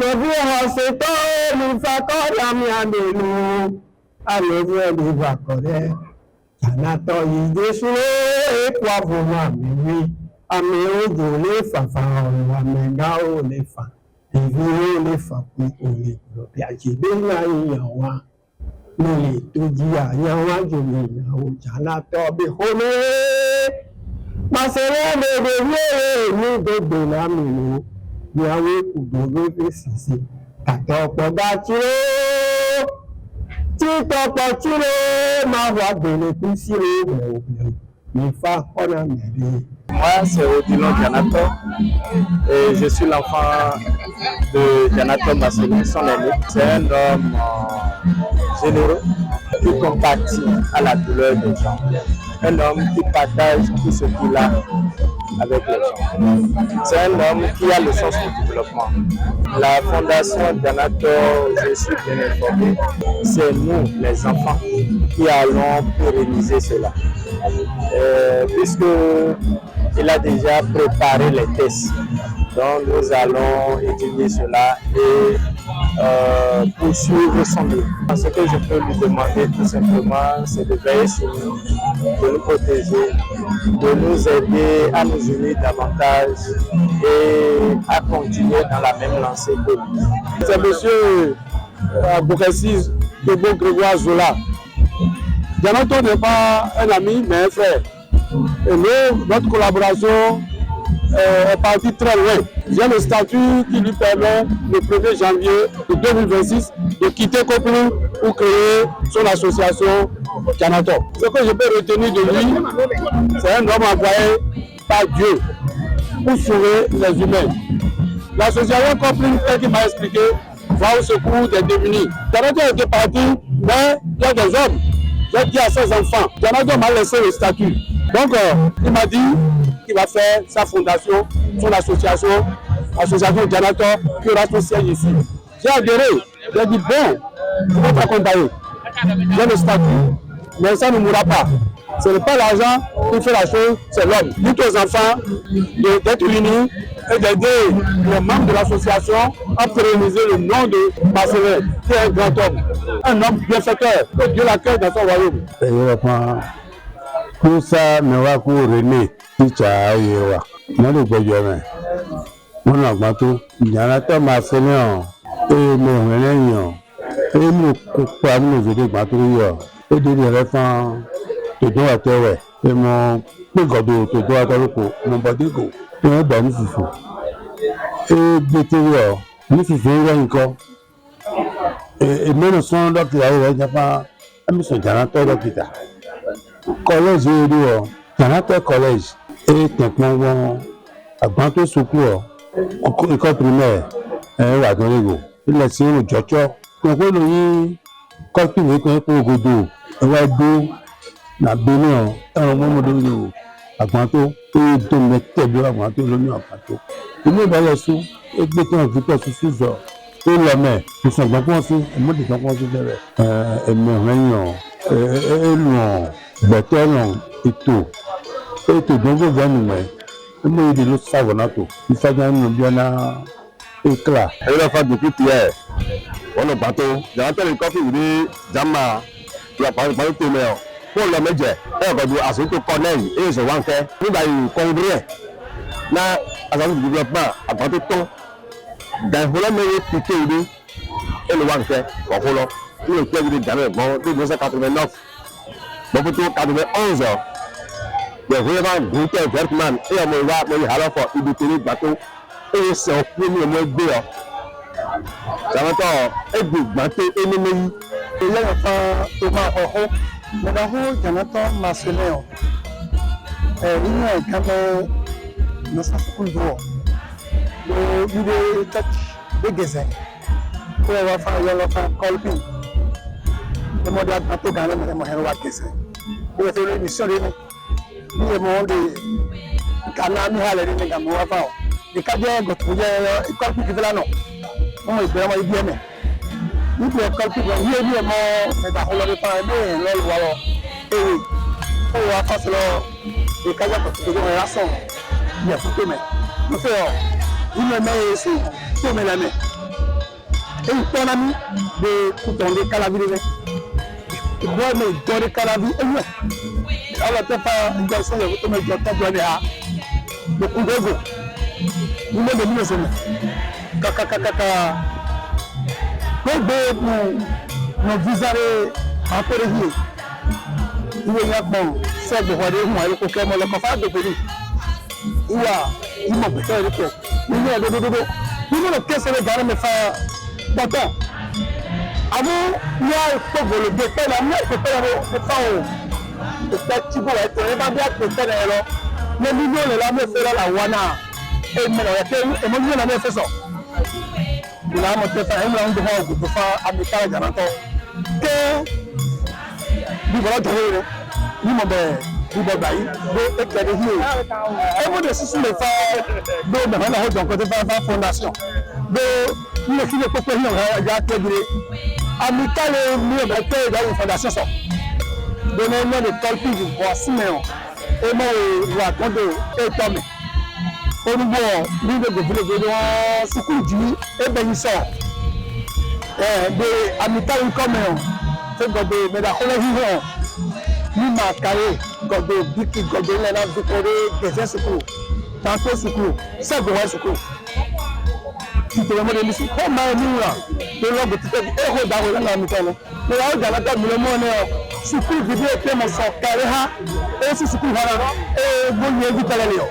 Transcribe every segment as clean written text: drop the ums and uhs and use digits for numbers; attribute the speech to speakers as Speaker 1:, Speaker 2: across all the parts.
Speaker 1: Àlòbí ọ̀sẹ̀ tó ní fakọ́dà mi àdèlú. Àlòbí ọ̀dẹ̀ ìbàkọ̀rẹ́. Jànátọ̀ ìjésù èkó àbòmọ̀ àmì wí. Àmì òjò lè fàfà ọ̀rọ̀ àmẹ̀gá ò lè fà. Èyí ò lè fà pé ò lè lọ bí àjègbè ńlá ìyàn wa. Mo lè tó jí àyàn wájú mi ìyàwó Jànátọ̀ bí homé. Màṣẹ́rẹ́ lèdè wéèrè ní gbogbo lámìnú. Ìyàwó kùgbòrò fèsì sí. Kàtà ọ̀pọ̀ bá túró. Títọ̀pọ̀ túró máa wà gbèrè kú sí ìwẹ̀ òbẹ̀rù. Ìfà ọ̀nà mẹ́rin.
Speaker 2: Moi, c'est Odilon Janato et je suis l'enfant de Janato Masséné, son aîné. C'est un homme généreux qui compatit à la douleur des gens. Un homme qui partage tout ce qu'il a avec les gens. C'est un homme qui a le sens du développement. La fondation Janato, je suis bien informé, c'est nous, les enfants, qui allons pérenniser cela. Puisque il a déjà préparé les tests. Donc nous allons étudier cela et poursuivre son œuvre. Ce que je peux lui demander tout simplement, c'est de veiller sur nous, de nous protéger, de nous aider à nous unir davantage et à continuer dans la même lancée que lui.
Speaker 3: C'est M. Boukessi Debo Grégoire Zola. Janato n'est pas un ami, mais un frère. Et nous, notre collaboration est partie très loin. J'ai le statut qui lui permet, le 1er janvier 2026, de quitter Coplou pour créer son association Janato. Ce que je peux retenir de lui, c'est un homme envoyé par Dieu pour sauver les humains. L'association Coplou, qui m'a expliqué, va au secours des démunis. Janato était parti, mais il y a des hommes. J'ai dit à ses enfants, Janato m'a laissé le statut. Donc, il m'a dit qu'il va faire sa fondation, son association Janato, qui aura son siège ici. J'ai adhéré, j'ai dit bon, je vais t'accompagner. J'ai le statut, mais ça ne mourra pas. Ce n'est pas l'argent qui fait la chose, c'est l'homme. Dites aux enfants d'être unis et d'aider les membres de l'association à pérenniser le nom de Masséné, qui est un grand homme, un homme bienfaiteur, que Dieu l'accueille dans son royaume.
Speaker 4: Kusa Mewaku René, Ticha Yewa, Nadu Bojome, Monagmato, Janato Masséné, et mon réunion, et nous coupons nous aider Matourio, et de l'éléphant, de doigt à terre, et mon Pégodo, de doigt à terre, mon badigo, et un bon fifou. Et Bétério, nous faisons encore. Et même son docteur, il n'y a pas un monsieur Janato Dokita. Collège Edo, Janato Collège, et maintenant, à Banto Soukour, école primaire, et à Dorigo. Il a signé le Jocho. Donc, on a eu, quand il est pour Godo, et à Do, na Bénin, un moment de à Banto, et de mettre de la Banto, l'Union à Banto. Il est dans le sous, et de mettre un petit peu sous ce et la main, ils sont pas pensés, et moi, ils sont pensés derrière. Et mon réunion, et non. Betelon et tout. Et tout, donc vous venez, mais moi, il est l'autre savonato. Il fait un bien éclat.
Speaker 5: Et la fin depuis hier, on a bateau. J'ai entendu le coffee, il dit, Jama, tu as parlé de tes mères. Pour le métier, on va dire, à ce que tu connais, et je vois que nous avons congrès. Là, à ce développement, à partir de temps, dans le meilleur piqué, et le wanké, on voit, tout le pied de Jamel, bon, 1989. Donc, pour 91 ans, il y a vraiment Gunther Wertmann et on va aller à la fois, il détenait le bateau et c'est au premier mois de deux ans. Ça va être un bateau ennemi.
Speaker 6: Et là, Thomas Oho, mais d'abord, Janato Masséné, il y a un caméra dans sa couleur. Il est de Gézé. Il va faire colping. Le monde a tout gagné, mais moi, je vais Gézé. Il a fait une émission de nous. Le monde est canal, il est gamin, il a fait il colping qui fait là, non. On est vraiment bien. Il peut colping, il est bien, mais dans le temps, il est voilà. Et oui, on va faire cela. Et quand il y a des relations, il y a tout le monde. Il me met ici, tout me la met. Et il tourne à nous de tourner Calavi. Il doit me donner Calavi. Alors, tu n'as pas une garçon de votre mec, tu as donné à le coup de go. Nous ne devons pas Kaka. Nos visarés en Pérégie. Il y a bon, c'est de voir moi, le coquin, le coffre de Péri. Il y a, il m'a fait le coup. Il y a le caisse de garde me fait pourtant. Avant, il y a le pauvre, le détail, la mienne, le faire le petit bout, il va bien que le tel est là. Le million, la me fait la wana. Et moi, je l'ai fait ça. Il a monté ça, il m'a demandé de faire amical garantant. Que du voilà de rire, du mauvais, du babaï, de éclairer. Et moi, je suis le faire de la route de la fondation. De le fil de population, il y a que amical et mieux de la fondation. Donnez-moi le calcul du bois Siméon. Et moi, je vais attendre et tomber. Au niveau de développement, ce qu'on dit, et bien il sort. De amical comme c'est de la religion. Nous marquons comme de Biki, comme de la Victorie, des secours. Tantôt secours, c'est de secours. Si tu veux me dire, comment nous là, de l'homme de tout le héros d'Arrola dans l'amical. Mais là, on a le monde, secours, vidéo, mon sort, carré, et ce secours, et vous y évitez la Léon.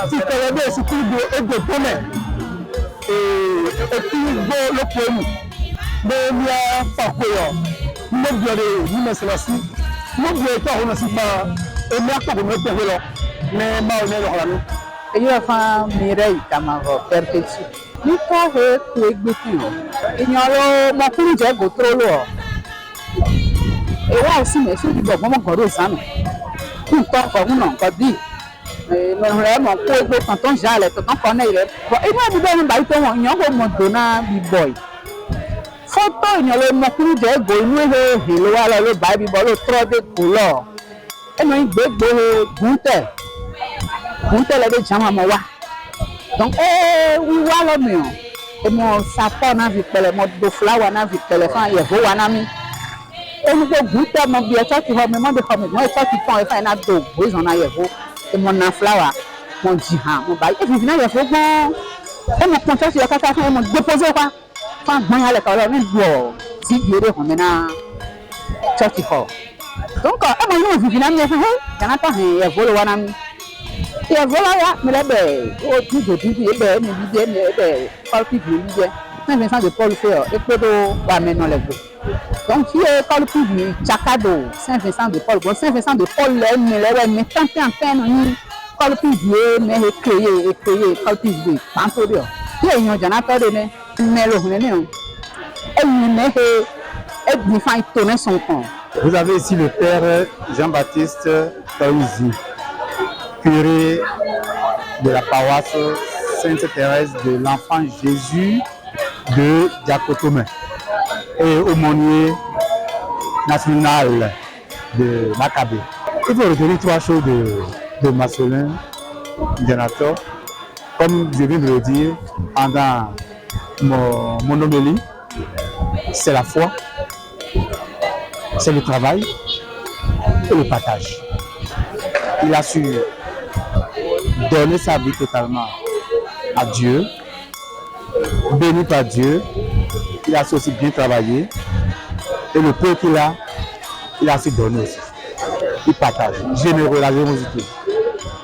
Speaker 6: Si tu as des secours de bonheur, et puis le point, mais il y a pas quoi. Nous devons nous mettre là-dessus. Nous devons nous pas et merci pour nous faire là. Mais ma on est là.
Speaker 7: Et il y a un Mireille Camaro perpétue. Nous avons tout exécuté. Il y a mon coup de trop lourd. Et là aussi, mais ceux qui vont encore ça. Tout temps comme on encore dit. Mais vraiment, quand on jale, quand on connaît, il y a des bails qui ont donné des boys. Photo, il y a le mot de Gounou, le baby, le trop de couleur. Et nous, il y a Gunter les gens à moi. Donc, oui, voilà, mais et mon sapin n'a vu que le mode de flower n'a vu que le fan est beau, un ami. Et nous, Gunter, mon bien, qui va me demander comment moi, toi qui font un ado, oui, on a beau. Et mon flower, mon djihad, mon bail. Et puis, il y a beau. Et mon contact, il y a quelqu'un qui m'a déposé quoi. Enfin, moi, il y a quelqu'un qui m'a dit, si il y a des gens qui font. Donc, moi, je suis venu à me dire, il y en a pas, il y a beau, un ami. Et voilà, mais là, au tout de tout, il y a des Paul Pivu, Saint-Vincent de Paul Féor, et Pédo, va maintenant les deux. Donc, il y a Paul Pivu, Chacado, Saint-Vincent de Paul, Saint-Vincent de Paul, mais tant en peine, Paul Pivu, mais créé, Paul Pivu, tantôt de. Il y a une janata de ne, mais le rené, et il faut tourner son compte.
Speaker 4: Vous avez ici le père Jean-Baptiste Taouzi, curé de la paroisse Sainte-Thérèse de l'Enfant Jésus de Diacotomé et aumônier national de Maccabée. Il faut retenir trois choses de Marcelin Dianator. Comme je viens de le dire pendant mon homélie, c'est la foi, c'est le travail et le partage. Il a su donner sa vie totalement à Dieu, béni par Dieu. Il a su aussi bien travailler et le peu qu'il a, il a su donner aussi. Il partage, généreux, la générosité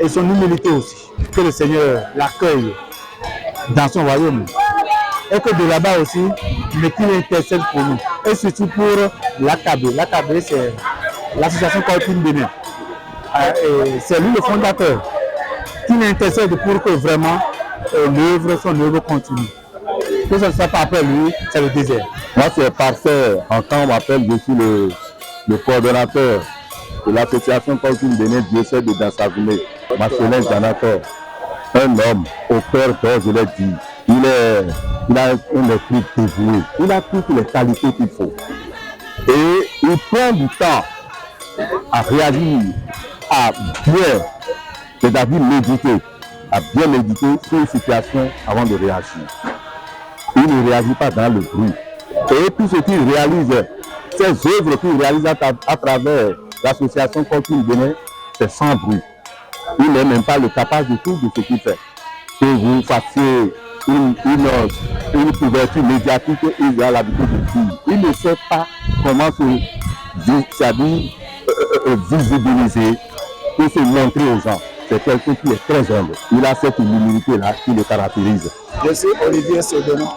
Speaker 4: et son humilité aussi. Que le Seigneur l'accueille dans son royaume et que de là-bas aussi, mais qu'il intercède pour nous et surtout pour l'AKB. L'AKB, c'est l'association Corpine Bénin. C'est lui le fondateur qui intercède pour que vraiment son œuvre continue. Que ce ne soit pas après lui, c'est le désert.
Speaker 5: Moi, c'est parfait. En temps, on m'appelle, je suis le coordonnateur de l'association Corpine Bénin diocèse de Dansaville, Marcelin Dianator. Un homme au cœur d'or, je l'ai dit. Il a un esprit dévoué. Il a toutes les qualités qu'il faut. Et il prend du temps à réagir, à bien, c'est-à-dire méditer, à bien méditer sur une situation avant de réagir. Il il ne réagit pas dans le bruit. Et tout ce qu'il réalise, ces œuvres qu'il réalise à travers l'association Colping Bénin, c'est sans bruit. Il n'est même pas le capable de tout de ce qu'il fait. Que vous fassiez une couverture médiatique, il a l'habitude de dire. Il ne sait pas comment visibiliser pour se montrer aux gens. C'est quelqu'un qui est très humble. Il a cette humilité-là qui le caractérise.
Speaker 2: Je suis Olivier Sodonon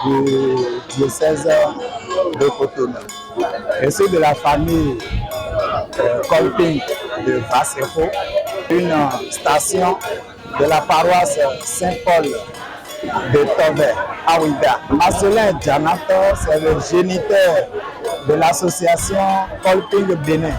Speaker 2: du diocèse de Cotonou. Je suis de la famille Colping de Vasséfo, une station de la paroisse Saint-Paul de Tove, à Ouida. Marcelin Janato, c'est le géniteur de l'association Colping Bénin.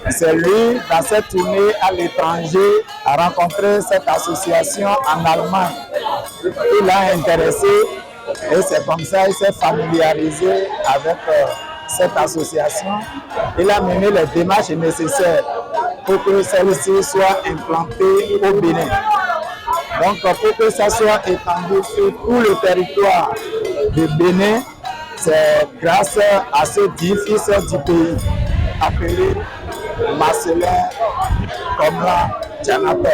Speaker 2: C'est lui, dans cette tournée à l'étranger, a rencontré cette association en Allemagne. Il l'a intéressé et c'est comme ça qu'il s'est familiarisé avec cette association. Il a mené les démarches nécessaires pour que celle-ci soit implantée au Bénin. Donc pour que ça soit étendu sur tout le territoire du Bénin, c'est grâce à ce 10 fils du pays appelé Marcelin Komla Janato.